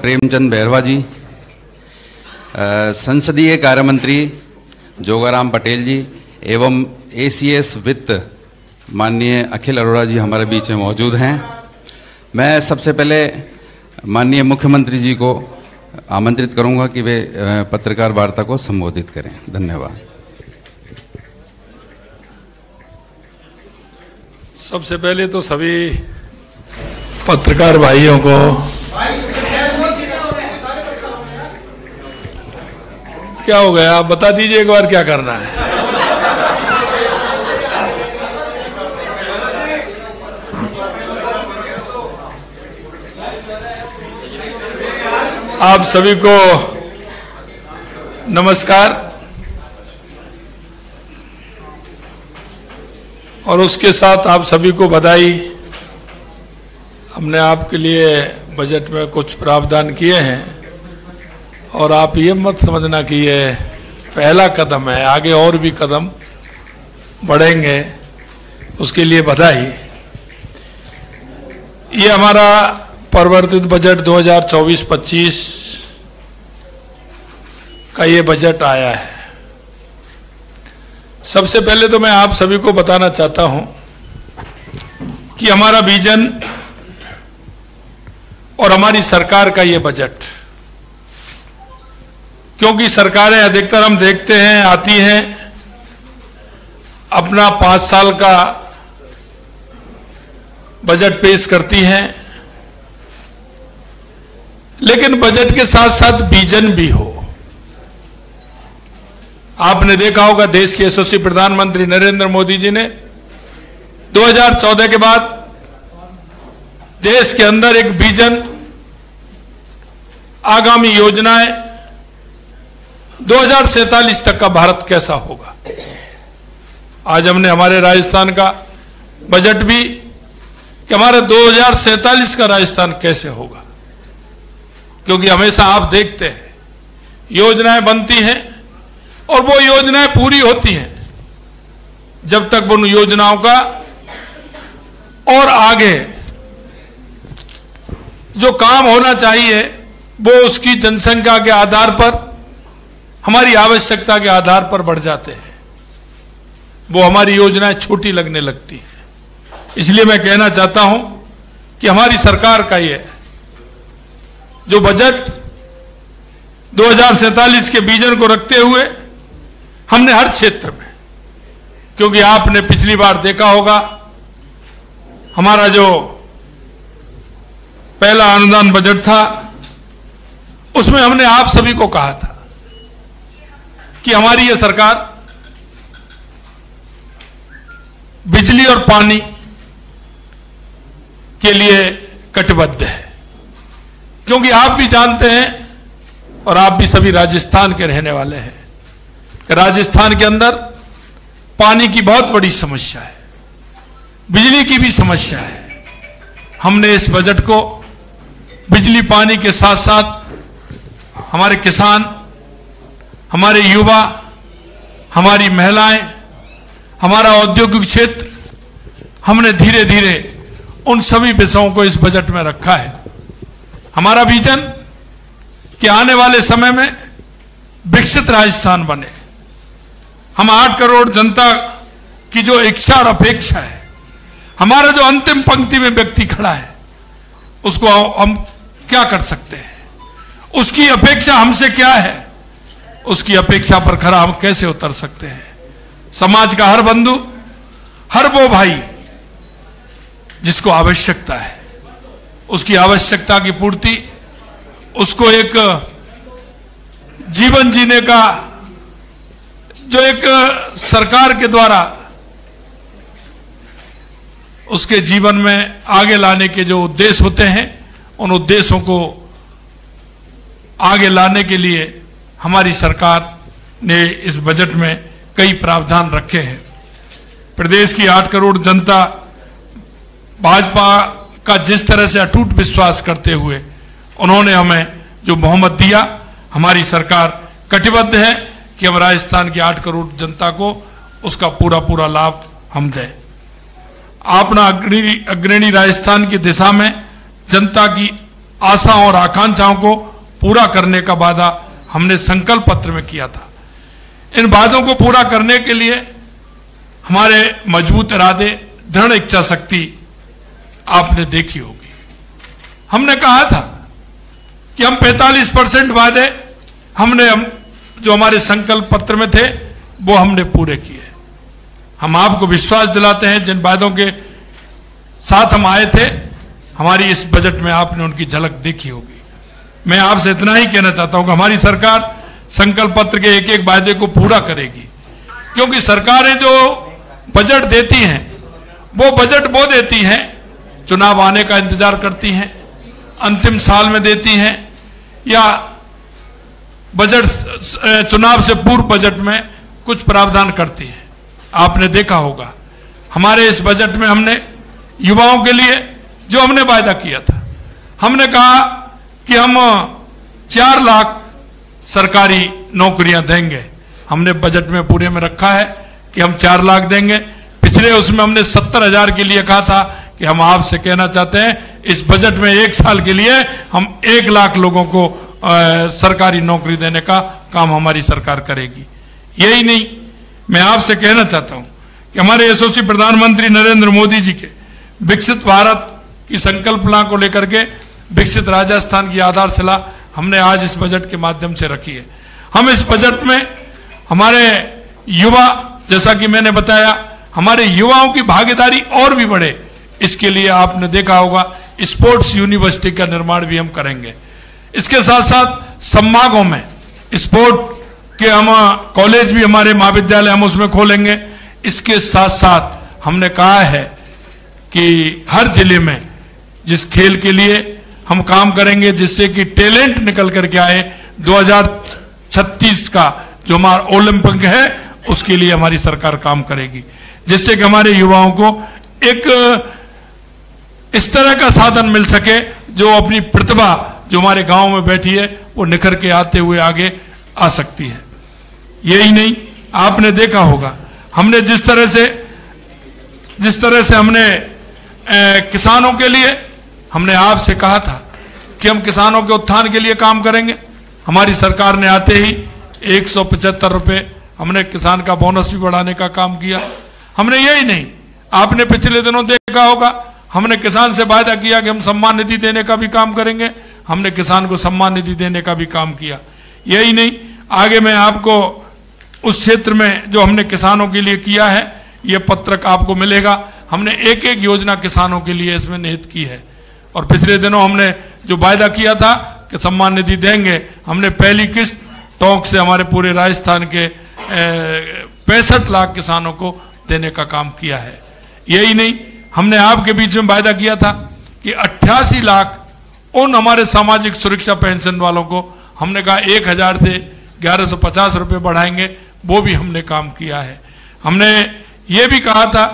प्रेमचंद बैरवा जी, संसदीय कार्य मंत्री जोगाराम पटेल जी एवं एसीएस वित्त माननीय अखिल अरोड़ा जी हमारे बीच में मौजूद हैं। मैं सबसे पहले माननीय मुख्यमंत्री जी को आमंत्रित करूंगा कि वे पत्रकार वार्ता को संबोधित करें। धन्यवाद। सबसे पहले तो सभी पत्रकार भाइयों को क्या हो गया, आप बता दीजिए एक बार क्या करना है। आप सभी को नमस्कार और उसके साथ आप सभी को बधाई। हमने आपके लिए बजट में कुछ प्रावधान किए हैं और आप ये मत समझना कि ये पहला कदम है, आगे और भी कदम बढ़ेंगे, उसके लिए बधाई। ये हमारा परिवर्तित बजट 2024-25 का ये बजट आया है। सबसे पहले तो मैं आप सभी को बताना चाहता हूं कि हमारा विजन और हमारी सरकार का ये बजट, क्योंकि सरकारें अधिकतर हम देखते हैं आती हैं, अपना 5 साल का बजट पेश करती हैं, लेकिन बजट के साथ साथ विजन भी हो। आपने देखा होगा देश के यशस्वी प्रधानमंत्री नरेंद्र मोदी जी ने 2014 के बाद देश के अंदर एक विजन, आगामी योजनाएं 2047 तक का भारत कैसा होगा। आज हमने हमारे राजस्थान का बजट भी कि हमारा 2047 का राजस्थान कैसे होगा, क्योंकि हमेशा आप देखते हैं योजनाएं बनती हैं और वो योजनाएं पूरी होती हैं जब तक उन योजनाओं का और आगे जो काम होना चाहिए वो उसकी जनसंख्या के आधार पर, हमारी आवश्यकता के आधार पर बढ़ जाते हैं, वो हमारी योजनाएं छोटी लगने लगती हैं। इसलिए मैं कहना चाहता हूं कि हमारी सरकार का ये जो बजट 2047 के विजन को रखते हुए हमने हर क्षेत्र में, क्योंकि आपने पिछली बार देखा होगा हमारा जो पहला अनुदान बजट था उसमें हमने आप सभी को कहा था कि हमारी ये सरकार बिजली और पानी के लिए कटिबद्ध है, क्योंकि आप भी जानते हैं और आप भी सभी राजस्थान के रहने वाले हैं कि राजस्थान के अंदर पानी की बहुत बड़ी समस्या है, बिजली की भी समस्या है। हमने इस बजट को बिजली पानी के साथ साथ हमारे किसान, हमारे युवा, हमारी महिलाएं, हमारा औद्योगिक क्षेत्र, हमने धीरे धीरे उन सभी विषयों को इस बजट में रखा है। हमारा विजन कि आने वाले समय में विकसित राजस्थान बने। हम 8 करोड़ जनता की जो इच्छा और अपेक्षा है, हमारा जो अंतिम पंक्ति में व्यक्ति खड़ा है, उसको हम क्या कर सकते हैं, उसकी अपेक्षा हमसे क्या है, उसकी अपेक्षा पर खरा हम कैसे उतर सकते हैं। समाज का हर बंधु, हर वो भाई जिसको आवश्यकता है, उसकी आवश्यकता की पूर्ति, उसको एक जीवन जीने का जो एक सरकार के द्वारा उसके जीवन में आगे लाने के जो उद्देश्य होते हैं, उन उद्देश्यों को आगे लाने के लिए हमारी सरकार ने इस बजट में कई प्रावधान रखे हैं। प्रदेश की 8 करोड़ जनता भाजपा का जिस तरह से अटूट विश्वास करते हुए उन्होंने हमें जो बहुमत दिया, हमारी सरकार कटिबद्ध है कि हम राजस्थान की 8 करोड़ जनता को उसका पूरा पूरा लाभ हम दें। अपना अग्रणी राजस्थान की दिशा में जनता की आशाओं और आकांक्षाओं को पूरा करने का वादा हमने संकल्प पत्र में किया था। इन वादों को पूरा करने के लिए हमारे मजबूत इरादे, दृढ़ इच्छा शक्ति आपने देखी होगी। हमने कहा था कि हम 45% वादे जो हमारे संकल्प पत्र में थे वो हमने पूरे किए। हम आपको विश्वास दिलाते हैं जिन वादों के साथ हम आए थे, हमारी इस बजट में आपने उनकी झलक देखी होगी। मैं आपसे इतना ही कहना चाहता हूं कि हमारी सरकार संकल्प पत्र के एक एक वादे को पूरा करेगी, क्योंकि सरकारें जो बजट देती हैं वो देती हैं, चुनाव आने का इंतजार करती हैं, अंतिम साल में देती हैं, या बजट चुनाव से पूर्व बजट में कुछ प्रावधान करती हैं। आपने देखा होगा हमारे इस बजट में हमने युवाओं के लिए जो हमने वायदा किया था, हमने कहा कि हम 4 लाख सरकारी नौकरियां देंगे। हमने बजट में पूरे में रखा है कि हम 4 लाख देंगे। पिछले उसमें हमने 70,000 के लिए कहा था कि हम आपसे कहना चाहते हैं इस बजट में 1 साल के लिए हम 1 लाख लोगों को सरकारी नौकरी देने का काम हमारी सरकार करेगी। यही नहीं, मैं आपसे कहना चाहता हूं कि हमारे यशस्वी प्रधानमंत्री नरेंद्र मोदी जी के विकसित भारत की संकल्पना को लेकर के विकसित राजस्थान की आधारशिला हमने आज इस बजट के माध्यम से रखी है। हम इस बजट में हमारे युवा, जैसा कि मैंने बताया, हमारे युवाओं की भागीदारी और भी बढ़े, इसके लिए आपने देखा होगा स्पोर्ट्स यूनिवर्सिटी का निर्माण भी हम करेंगे। इसके साथ साथ संभागों में स्पोर्ट के हम कॉलेज भी, हमारे महाविद्यालय हम उसमें खोलेंगे। इसके साथ साथ हमने कहा है कि हर जिले में जिस खेल के लिए हम काम करेंगे, जिससे कि टैलेंट निकल करके आए, 2036 का जो हमारा ओलंपिक है उसके लिए हमारी सरकार काम करेगी, जिससे कि हमारे युवाओं को एक इस तरह का साधन मिल सके जो अपनी प्रतिभा जो हमारे गांव में बैठी है वो निखर के आते हुए आगे आ सकती है। यही नहीं, आपने देखा होगा हमने जिस तरह से हमने किसानों के लिए हमने आपसे कहा था कि हम किसानों के उत्थान के लिए काम करेंगे। हमारी सरकार ने आते ही 175 रुपये हमने किसान का बोनस भी बढ़ाने का काम किया। हमने यही नहीं, आपने पिछले दिनों देखा होगा हमने किसान से वायदा किया कि हम सम्मान निधि देने का भी काम करेंगे। हमने किसान को सम्मान निधि देने का भी काम किया। यही नहीं, आगे मैं आपको उस क्षेत्र में जो हमने किसानों के लिए किया है ये पत्रक आपको मिलेगा। हमने एक एक योजना किसानों के लिए इसमें निहित की है। और पिछले दिनों हमने जो वायदा किया था कि सम्मान निधि देंगे, हमने पहली किस्त टोंक से हमारे पूरे राजस्थान के 65 लाख किसानों को देने का काम किया है। यही नहीं, हमने आपके बीच में वायदा किया था कि 88 लाख उन हमारे सामाजिक सुरक्षा पेंशन वालों को हमने कहा 1000 से 1150 रुपये बढ़ाएंगे, वो भी हमने काम किया है। हमने ये भी कहा था